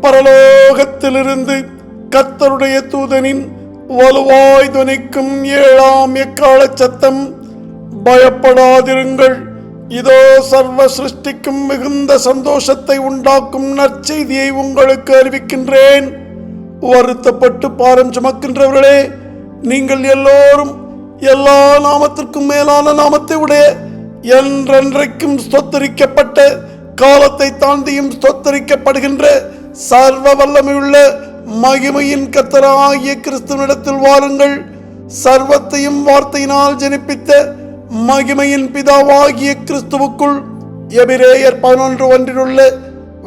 பரலோகத்திலிருந்து கர்த்தருடைய தூதனின் வலுவாய் துணிக்கும் 7ஆம் எக்கால சத்தம், பயப்படாதிருங்கள், இதோ சர்வ சிருஷ்டிக்கும் மிகுந்த சந்தோஷத்தை உண்டாக்கும் நற்செய்தியை உங்களுக்கு அறிவிக்கின்றேன். வருத்தப்பட்டு பாரம் சுமக்கின்றவர்களே, நீங்கள் எல்லோரும் எல்லா நாமத்திற்கும் மேலான நாமத்தை உடைய என்றென்றைக்கும் ஸ்தோத்தரிக்கப்பட்ட, காலத்தை தாண்டியும் ஸ்தோத்தரிக்கப்படுகின்ற சர்வ வல்லமையுள்ள மகிமையின் கர்த்தராகிய கிறிஸ்துவினிடத்தில் வாருங்கள். சர்வத்தையும் வார்த்தையினால் ஜனிப்பித்த மகிமையின் பிதாவாகிய கிறிஸ்துவுக்குள் எபிரேயர் 11:1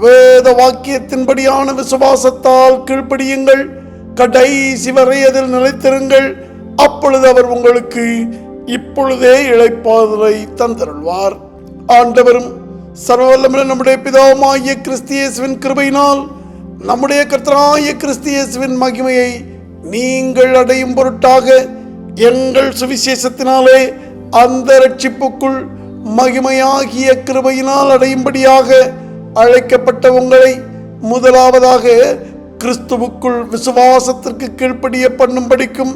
வேத வாக்கியத்தின்படியான விசுவாசத்தால் கீழ்ப்படியுங்கள். கடைசி வரை அதில் நிலைத்திருங்கள். அப்பொழுது அவர் உங்களுக்கு இப்பொழுதே இளைப்பாறுதலை தந்தருள்வார். ஆண்டவரும் சர்வவல்லமையுள்ள நம்முடைய பிதாவாகிய கிறிஸ்து இயேசுவின் கிருபையினால் நம்முடைய கர்த்தராகிய கிறிஸ்து இயேசுவின் மகிமையை நீங்கள் அடையும் பொருட்டாக எங்கள் சுவிசேஷத்தினாலே அந்த ரட்சிப்புக்குள் மகிமையாகிய கிருபையினால் அடையும்படியாக அழைக்கப்பட்ட உங்களை முதலாவதாக கிறிஸ்துவுக்குள் விசுவாசத்திற்கு கீழ்ப்படிய பண்ணும்படிக்கும்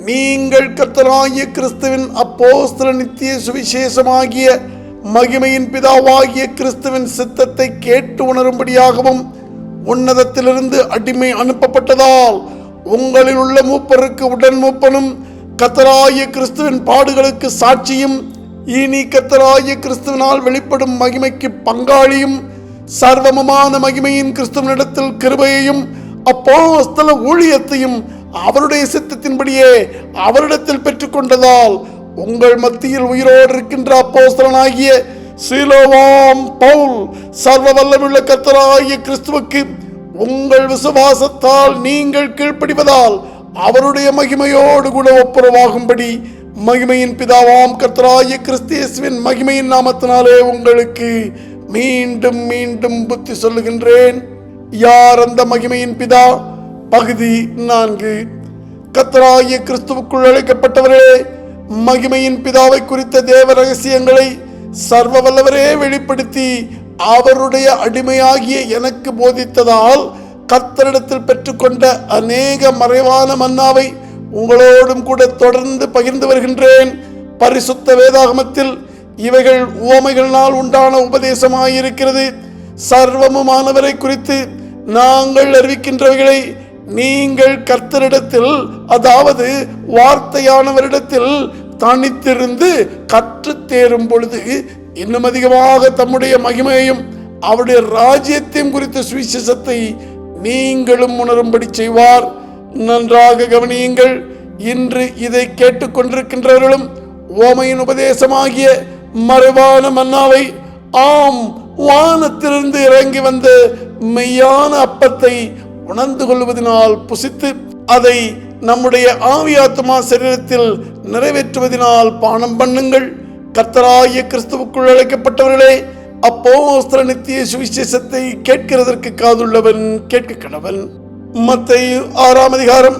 நீங்கள் கர்த்தராகிய கிறிஸ்துவின் அப்போஸ்தல நித்திய சுவிசேஷமாகிய மகிமையின் பிதாவாகிய கிறிஸ்துவின் சித்தத்தை கேட்டு உணரும்படியாகவும் உன்னதத்திலிருந்து அடிமை அனுப்பப்பட்டதால் உங்களில் உள்ள மூப்பருக்கு உடன் மூப்பனும் கர்த்தராகிய கிறிஸ்துவின் பாடுகளுக்கு சாட்சியும் இனி கர்த்தராகிய கிறிஸ்துவினால் வெளிப்படும் மகிமைக்கு பங்காளியும் சர்வமான மகிமையின் கிறிஸ்துவனிடத்தில் கிருபையையும் அப்போஸ்தல ஊழியத்தையும் அவருடைய சித்தத்தின்படியே அவரிடத்தில் பெற்றுக்கொண்டதால் உங்கள் மத்தியில் உயிரோடு இருக்கின்ற அப்போஸ்தலனாகிய சீலோவாம் பவுல் சர்வ வல்லமையுள்ள கர்த்தராகிய கிறிஸ்துவுக்கு உங்கள் விசுவாசத்தால் நீங்கள் கீழ்ப்படிவதால் அவருடைய மகிமையோடு கூட ஒப்புரவாகும்படி மகிமையின் பிதாவாம் கர்த்தராகிய கிறிஸ்து இயேசுவின் மகிமையின் நாமத்தினாலே உங்களுக்கு மீண்டும் மீண்டும் புத்தி சொல்லுகின்றேன். யார் அந்த மகிமையின் பிதா? பகுதி 4. கர்த்தராகிய கிறிஸ்துவுக்குள் அழைக்கப்பட்டவரே, மகிமையின் பிதாவை குறித்த தேவ ரகசியங்களை சர்வ வல்லவரே வெளிப்படுத்தி அவருடைய அடிமையாகிய எனக்கு போதித்ததால் கர்த்தரிடத்தில் பெற்றுக்கொண்ட அநேக மறைவான மன்னாவை உங்களோடும் கூட தொடர்ந்து பகிர்ந்து வருகின்றேன். பரிசுத்த வேதாகமத்தில் இவைகள் உவமைகளினால் உண்டான உபதேசமாயிருக்கிறது. சர்வமுமானவரை குறித்து நாங்கள் அறிவிக்கின்றவைகளை நீங்கள் கர்த்தரிடத்தில், அதாவது வார்த்தையானவரிடத்தில் தனித்திருந்து கற்று தேரும் பொழுது இன்னும் அதிகமாக தம்முடைய மகிமையையும் அவருடைய ராஜ்யத்தையும் குறித்த சுவிசேஷத்தை நீங்களும் உணரும்படி செய்வார். நன்றாக கவனியுங்கள். இன்று இதை கேட்டுக்கொண்டிருக்கின்றவர்களும் ஓமையின் உபதேசமாகிய மறைவான மன்னாவை, ஆம், வானத்திலிருந்து இறங்கி வந்த மெய்யான அப்பத்தை உணர்ந்து கொள்வதனால் புசித்து அதை நம்முடைய ஆவியாத்மா சரீரத்தில் நிறைவேற்றுவதனால் பானம் பண்ணுங்கள். கர்த்தராகிய கிறிஸ்துவுக்குள் அழைக்கப்பட்டவர்களே, அப்போஸ்தல நித்திய சுவிசேஷத்தை கேட்கிறதற்கு காதுள்ளவன் கேட்க கடவன். மத்தேயு 6ஆம் அதிகாரம்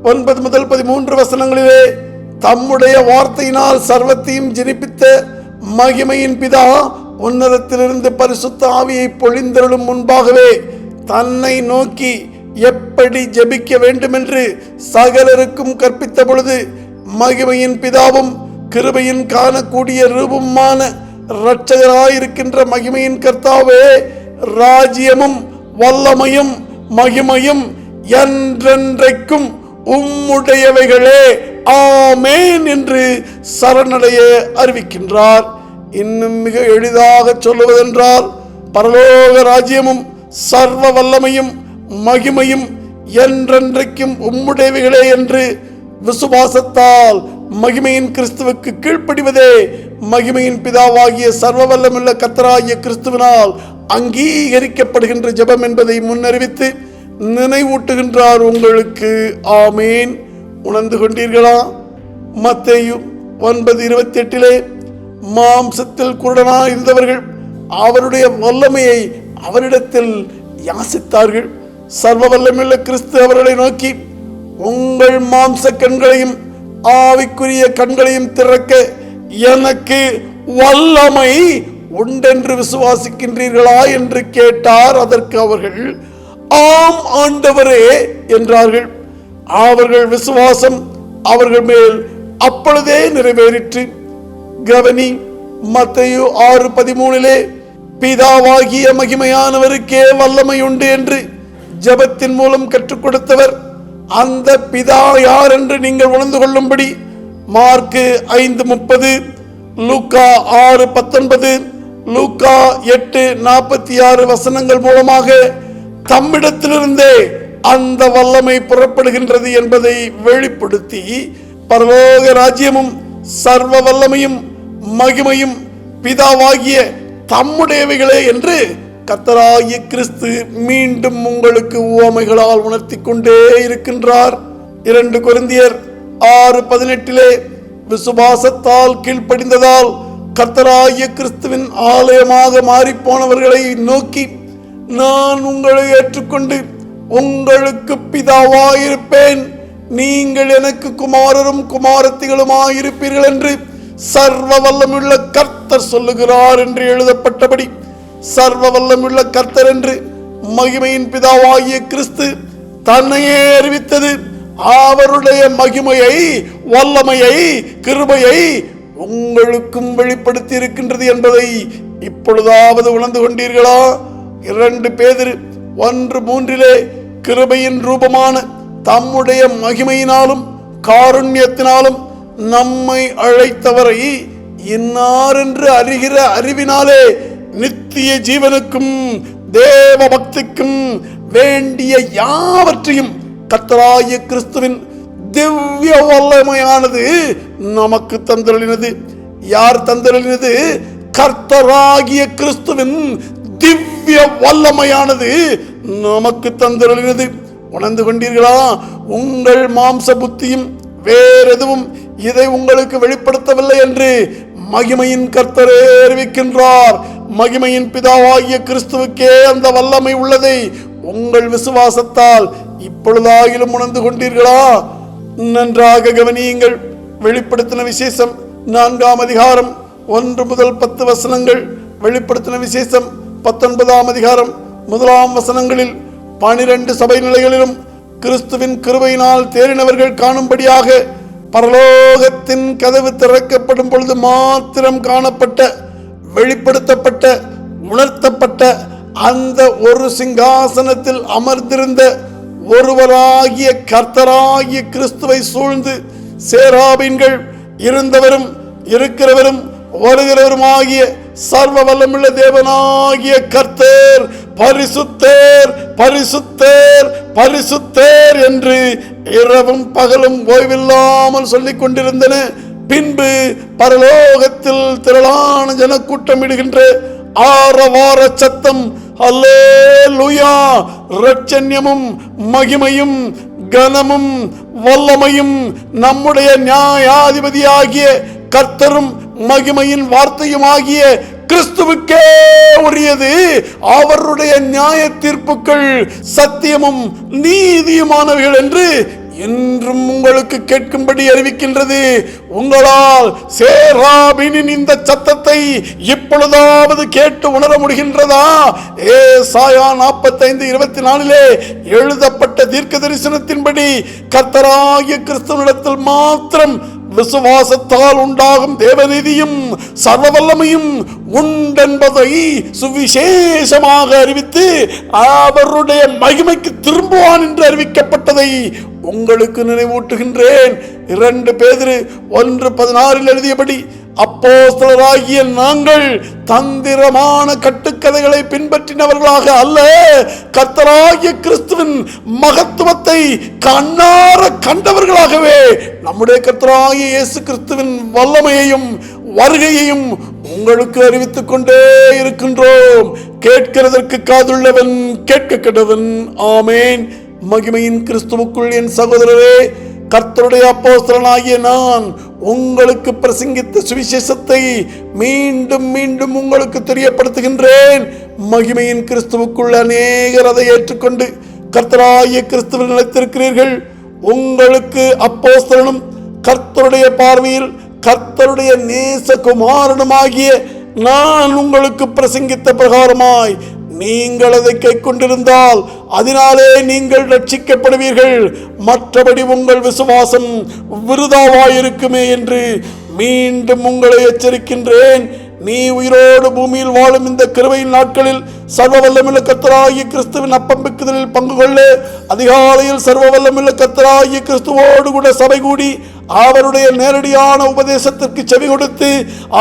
9 முதல் 13 வசனங்களிலே தம்முடைய வார்த்தையினால் சர்வத்தையும் ஜனிப்பித்த மகிமையின் பிதா உன்னதத்திலிருந்து பரிசுத்த ஆவியை பொழிந்தருளும் முன்பாகவே தன்னை நோக்கி எப்படி ஜெபிக்க வேண்டுமென்று சகலருக்கும் கற்பித்த பொழுது மகிமையின் பிதாவும் கிருபையின் காணக்கூடிய ரூபமான இரட்சகராயிருக்கின்ற மகிமையின் கர்த்தாவே, ராஜ்யமும் வல்லமையும் மகிமையும் என்றென்றைக்கும் உம்முடையவைகளே, ஆமேன் என்று சரணடைய அறிவிக்கின்றார். இன்னும் மிக எளிதாக சொல்லுவதென்றால், பரலோக ராஜ்யமும் சர்வ வல்லமையும் மகிமையும் என்றென்றைக்கும் உம்முடையவைகளே என்று விசுவாசத்தால் மகிமையின் கிறிஸ்துவுக்கு கீழ்ப்படிவதே மகிமையின் பிதாவாகிய சர்வ வல்லமுள்ள கர்த்தராகிய கிறிஸ்துவினால் அங்கீகரிக்கப்படுகின்ற ஜெபம் என்பதை முன்னறிவித்து நினைவூட்டுகின்றார் உங்களுக்கு. ஆமேன். உணர்ந்து கொண்டீர்களா? மத்தேயு 9:28 மாம்சத்தில் குருடனா இருந்தவர்கள் அவருடைய வல்லமையை அவரிடத்தில் யாசித்தார்கள். சர்வ வல்லமையுள்ள கிறிஸ்து அவர்களை நோக்கி, உங்கள் மாம்ச கண்களையும் ஆவிக்குரிய கண்களையும் திறக்க எனக்கு வல்லமை உண்டென்று விசுவாசிக்கின்றீர்களா என்று கேட்டார். அதற்கு அவர்கள், ஆம் ஆண்டவரே என்றார்கள். அவர்கள் விசுவாசம் அவர்கள் மேல் அப்பொழுதே நிறைவேறிற்று. கவனி, மத்தேயு 6:13 பிதாவாகிய மகிமையானவருக்கே வல்லமை உண்டு என்று ஜெபத்தின் மூலம் கற்றுக் கொடுத்தவர் அந்த பிதா யார் என்று நீங்கள் உணர்ந்து கொள்ளும்படி மார்க்கு 5:30, லூக்கா 6:19, லூக்கா 8:46 வசனங்கள் மூலமாக தம்மிடத்திலிருந்தே அந்த வல்லமை புறப்படுகின்றது என்பதை வெளிப்படுத்தி பரலோக ராஜ்யமும் சர்வ வல்லமையும் மகிமையும் பிதாவாகிய தம்முடையவைகளே என்று கர்த்தராகிய கிறிஸ்து மீண்டும் உங்களுக்கு உவமைகளால் உணர்த்தி கொண்டே இருக்கின்றார். 2 கொரிந்தியர் 6:18 விசுவாசத்தால் கீழ்ப்படிந்ததால் கர்த்தராகிய கிறிஸ்துவின் ஆலயமாக மாறிப்போனவர்களை நோக்கி, நான் உங்களை ஏற்றுக்கொண்டு உங்களுக்கு பிதாவாயிருப்பேன், நீங்கள் எனக்கு குமாரரும் குமாரத்திகளுமாயிருப்பீர்கள் என்று சர்வ வல்லமுள்ள கர்த்தர் சொல்லுகிறார் என்று எழுதப்பட்டபடி சர்வ வல்லமுள்ள கர்த்தர் என்று மகிமையின் பிதாவாகிய கிறிஸ்து தன்னையே அறிவித்தது அவருடைய மகிமையை, வல்லமையை, கிருபையை உங்களுக்கும் வெளிப்படுத்தி இருக்கின்றது என்பதை இப்பொழுதாவது உணர்ந்து கொண்டீர்களா? 2 பேதுரு 1:3 கிருபையின் ரூபமான தம்முடைய மகிமையினாலும் காருண்யத்தினாலும் நம்மை அழைத்தவரை இன்னார் என்று அறிகிற அறிவினாலே நித்திய ஜீவனுக்கும் தேவ பக்திக்கும் வேண்டிய யாவற்றையும் கர்த்தராகிய கிறிஸ்துவின் திவ்ய வல்லமையானது நமக்கு தந்தருளினது. யார் தந்தருளினது? கர்த்தராகிய கிறிஸ்துவின் திவ்ய வல்லமையானது நமக்கு தந்தருளினது. உணர்ந்து கொண்டீர்களா? உங்கள் மாம்ச புத்தியும் வேறெதுவும் இதை உங்களுக்கு வெளிப்படுத்தவில்லை என்று மகிமையின் கர்த்தரே அறிவிக்கின்றார். மகிமையின் பிதாவாகிய கிறிஸ்துவுக்கே அந்த வல்லமை உள்ளதை உங்கள் விசுவாசத்தால் இப்பொழுதாகிலும் உணர்ந்து கொண்டீர்களா? நன்றாக கவனியுங்கள். வெளிப்படுத்தின விசேஷம் 4ஆம் அதிகாரம் 1 முதல் 10 வசனங்கள், வெளிப்படுத்தின விசேஷம் 19ஆம் அதிகாரம் 1ஆம் வசனங்களில் 12 சபை நிலைகளிலும் கிறிஸ்துவின் கிருபையினால் தேறினவர்கள் காணும்படியாக பரலோகத்தின் கதவு திறக்கப்படும் பொழுது மாத்திரம் காணப்பட்ட, வெளிப்படுத்தப்பட்ட, உணர்த்தப்பட்ட அந்த ஒரு சிங்காசனத்தில் அமர்ந்திருந்த ஒருவராகிய கர்த்தராகிய கிறிஸ்துவை சூழ்ந்து சேராபீன்கள், இருந்தவரும் இருக்கிறவரும் வருகிறவருமாகிய சர்வ வல்லமுள்ள தேவனாகிய கர்த்தர் பரிசுத்தர், பரிசுத்தர், பரிசுத்தர் என்று இரவும் பகலும் ஓய்வில்லாமல் சொல்லிக் கொண்டிருந்தன. பின்பு பரலோகத்தில் திரளான ஜனக்கூட்டம் இடுகின்ற ஆரவார சத்தம், அல்லேலூயா, இரட்சண்யமும் மகிமையும் கனமும் வல்லமையும் நம்முடைய நியாயாதிபதியாகிய கர்த்தரும் மகிமையின் வார்த்தையுமாகிய கிறிஸ்துவுக்கே உரியது. அவருடைய நியாய தீர்ப்புகள் சத்தியமும் நீதியுமானவைகள் என்று என்றும் உங்களுக்கு கேட்கும்படி அறிவிக்கின்றது. உங்களால் சேராபீனின் இந்த சத்தத்தை இப்பொழுதாவது கேட்டு உணர முடிகின்றதா? ஏசாயா 45:24 எழுதப்பட்ட தீர்க்க தரிசனத்தின்படி கர்த்தராகிய கிறிஸ்துவினிடத்தில் மாத்திரம் விசுவாசத்தால் உண்டாகும் தேவநீதியும் சர்வ வல்லமையும் உண்டென்பதை சுவிசேஷமாக அறிவித்து அவருடைய மகிமைக்கு திரும்புவான் என்று அறிவிக்கப்பட்டதை உங்களுக்கு நினைவூட்டுகின்றேன். 2 பேதுரு 1:16 எழுதியபடி அப்போஸ்தலராகிய நாங்கள் தந்திரமான கட்டுக்கதைகளை பின்பற்றினவர்களாக அல்ல, கர்த்தராகிய கிறிஸ்துவின் மகத்துவத்தை கண்ணார கண்டவர்களாகவே நம்முடைய கர்த்தராகிய இயேசு கிறிஸ்துவின் வல்லமையையும் வருகையையும் உங்களுக்கு அறிவித்துக் கொண்டே இருக்கின்றோம். கேட்கிறதற்கு காதுள்ளவன் கேட்க கடவன். ஆமேன். மகிமையின் கிறிஸ்துவுக்குள் என் சகோதரரே, கர்த்தருடைய அப்போஸ்தலனாகிய நான் உங்களுக்கு பிரசங்கித்த சுவிசேஷத்தை மீண்டும் மீண்டும் உங்களுக்கு தெரியப்படுத்துகின்றேன். மகிமையின் கிறிஸ்துவுக்குள் அநேகர் அதை ஏற்றுக்கொண்டு கர்த்தராகிய கிறிஸ்துவில் நிலைத்திருக்கிறீர்கள். உங்களுக்கு அப்போஸ்தலனும் கர்த்தருடைய பார்வையில் கர்த்தருடைய நேசகுமாரனுமாகிய நான் உங்களுக்கு பிரசங்கித்த பிரகாரமாய் நீங்கள் அதை கைக்கொண்டிருந்தால் அதனாலே நீங்கள் ரட்சிக்கப்படுவீர்கள். மற்றபடி உங்கள் விசுவாசம் விருதாவாயிருக்குமே என்று மீண்டும் உங்களை எச்சரிக்கின்றேன். நீ உயிரோடு பூமியில் வாழும் இந்த கிருபையின் நாட்களில் சர்வ வல்லமுள்ள கர்த்தராகிய கிறிஸ்துவின் அப்பம் பிக்குதலில் பங்கு கொள்ள அதிகாலையில் சர்வ வல்லமுள்ள கர்த்தராகிய கிறிஸ்துவோடு கூட சபை கூடி அவருடைய நேரடியான உபதேசத்திற்கு செவி கொடுத்து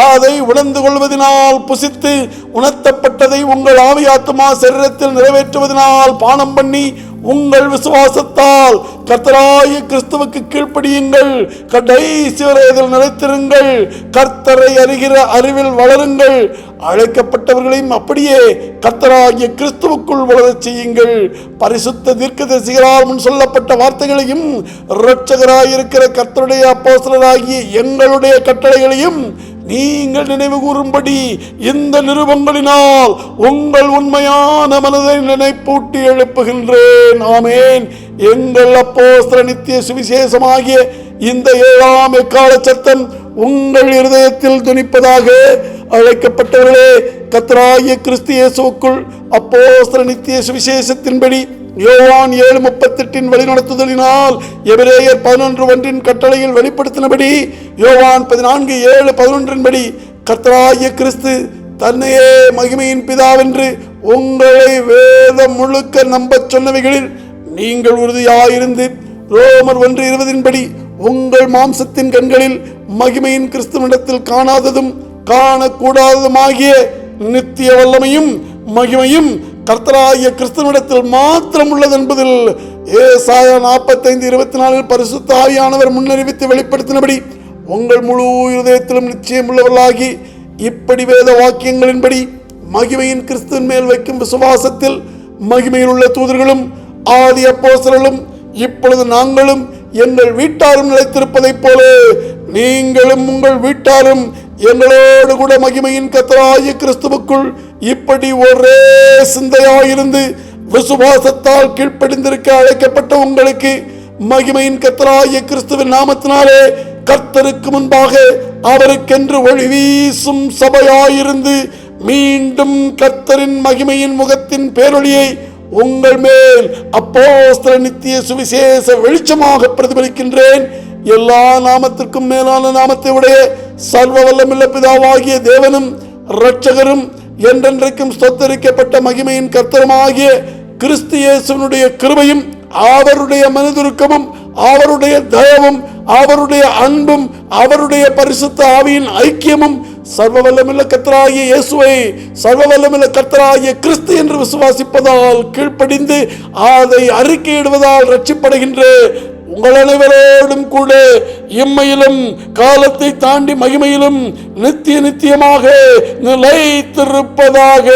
அதை உணர்ந்து கொள்வதனால் புசித்து உணர்த்தப்பட்டதை உங்கள் ஆவியாத்மா சரீரத்தில் நிறைவேற்றுவதனால் பானம் பண்ணி உங்கள் விசுவாசத்தால் கர்த்தராகிய கிறிஸ்துவுக்கு கீழ்ப்படியுங்கள். கடைசி வரை இதில் நிலைத்திருங்கள். கர்த்தரை அறிகிற அறிவில் வளருங்கள். அழைக்கப்பட்டவர்களையும் அப்படியே கர்த்தராகிய கிறிஸ்துவுக்குள் வளரச் செய்யுங்கள். பரிசுத்த தீர்க்கதரிசிகளால் முன் சொல்லப்பட்ட வார்த்தைகளையும் இரட்சகராயிருக்கிற கர்த்தருடைய அப்போஸ்தலராகிய எங்களுடைய கட்டளைகளையும் நீங்கள் நினைவு கூறும்படி இந்த நிருபங்களினால் உங்கள் உண்மையான மனதை நினைப்பூட்டி எழுப்புகின்றேன். ஆமேன். எங்கள் அப்போஸ்தல நித்திய சுவிசேஷமாகிய இந்த 7ஆம் எக்கால சத்தம் உங்கள் இருதயத்தில் துணிப்பதாக. அழைக்கப்பட்டவர்களே, கர்த்தராகிய கிறிஸ்து இயேசுவுக்குள் அப்போஸ்தல நித்திய சுவிசேஷத்தின்படி யோவான் 7:38 வழிநடத்துதலினால் எபிரேயர் 11:1 கட்டளையில் வெளிப்படுத்தினபடி யோவான் 14:7-11 கர்த்தராகிய கிறிஸ்து தன்னையே மகிமையின் பிதாவென்று உங்களை வேதம் முழுக்க நம்பச் சொன்னவைகளில் நீங்கள் உறுதியாயிருந்து ரோமர் 1:20 உங்கள் மாம்சத்தின் கண்களில் மகிமையின் கிறிஸ்துவினிடத்தில் காணாததும் காணக்கூடாததுமாகிய நித்திய வல்லமையும் மகிமையும் கர்த்தராகிய கிறிஸ்துவினிடத்தில் மாத்திரம் உள்ளது என்பதில் ஏசாயா 45:24 பரிசுத்த ஆவியானவர் முன்னறிவித்து வெளிப்படுத்தினபடி உங்கள் முழு இருதயத்திலும் நிச்சயம் உள்ளவர்களாகி இப்படி வேத வாக்கியங்களின்படி மகிமையின் கிறிஸ்துவின் மேல் வைக்கும் விசுவாசத்தில் மகிமையில் உள்ள தூதர்களும் ஆதி அப்போஸ்தலர்களும் இப்பொழுது நாங்களும் எங்கள் வீட்டாரும் நிலைத்திருப்பதைப் போல நீங்களும் உங்கள் வீட்டாரும் எங்களோடு கூட மகிமையின் கர்த்தராகிய கிறிஸ்துவுக்குள் இப்படி ஒரே சிந்தையாயிருந்து விசுவாசத்தால் கீழ்ப்படிந்திருக்க அழைக்கப்பட்ட உங்களுக்கு மகிமையின் கர்த்தராகிய கிறிஸ்துவின் நாமத்தினாலே கர்த்தருக்கு முன்பாக அவருக்கென்று ஒளி வீசும் சபையாயிருந்து மீண்டும் கர்த்தரின் மகிமையின் முகத்தின் பேரொளியை உங்கள் மேல் அப்போஸ்தல நித்திய சுவிசேஷ வெளிச்சமாக பிரதிபலிக்கின்றேன். எல்லா நாமத்திற்கும் மேலான நாமத்தை உடைய சர்வ வல்லமுள்ள பிதாவாகிய தேவனும் இரட்சகரும் என்றென்றைக்கும் ஸ்தோத்தரிக்கப்பட்ட மகிமையின் கர்த்தருமாகிய கிறிஸ்து இயேசுவினுடைய கிருபையும் அவருடைய மனதுருக்கமும் அவருடைய தயவும் அவருடைய அன்பும் அவருடைய பரிசுத்த ஆவியின் ஐக்கியமும் சர்வ வல்லமுள்ள கர்த்தராகிய இயேசுவை சர்வ வல்லமுள்ள கர்த்தராகிய கிறிஸ்து என்று விசுவாசிப்பதால் கீழ்ப்படிந்து அதை அறிக்கையிடுவதால் ரட்சிப்படுகின்ற உங்கள் அனைவரோடும் கூட இம்மையிலும் காலத்தை தாண்டி மகிமையிலும் நித்திய நித்தியமாக நிலைத்திருப்பதாக.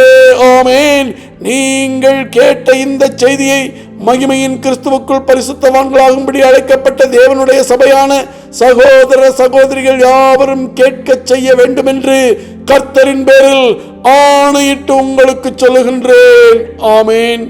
ஆமேன். நீங்கள் கேட்ட இந்த செய்தியை மகிமையின் கிறிஸ்துவுக்குள் பரிசுத்தவான்களாகும்படி அழைக்கப்பட்ட தேவனுடைய சபையான சகோதர சகோதரிகள் யாவரும் கேட்க செய்ய வேண்டும் என்று கர்த்தரின் பேரில் ஆணையிட்டு உங்களுக்கு சொல்லுகின்றேன். ஆமேன்.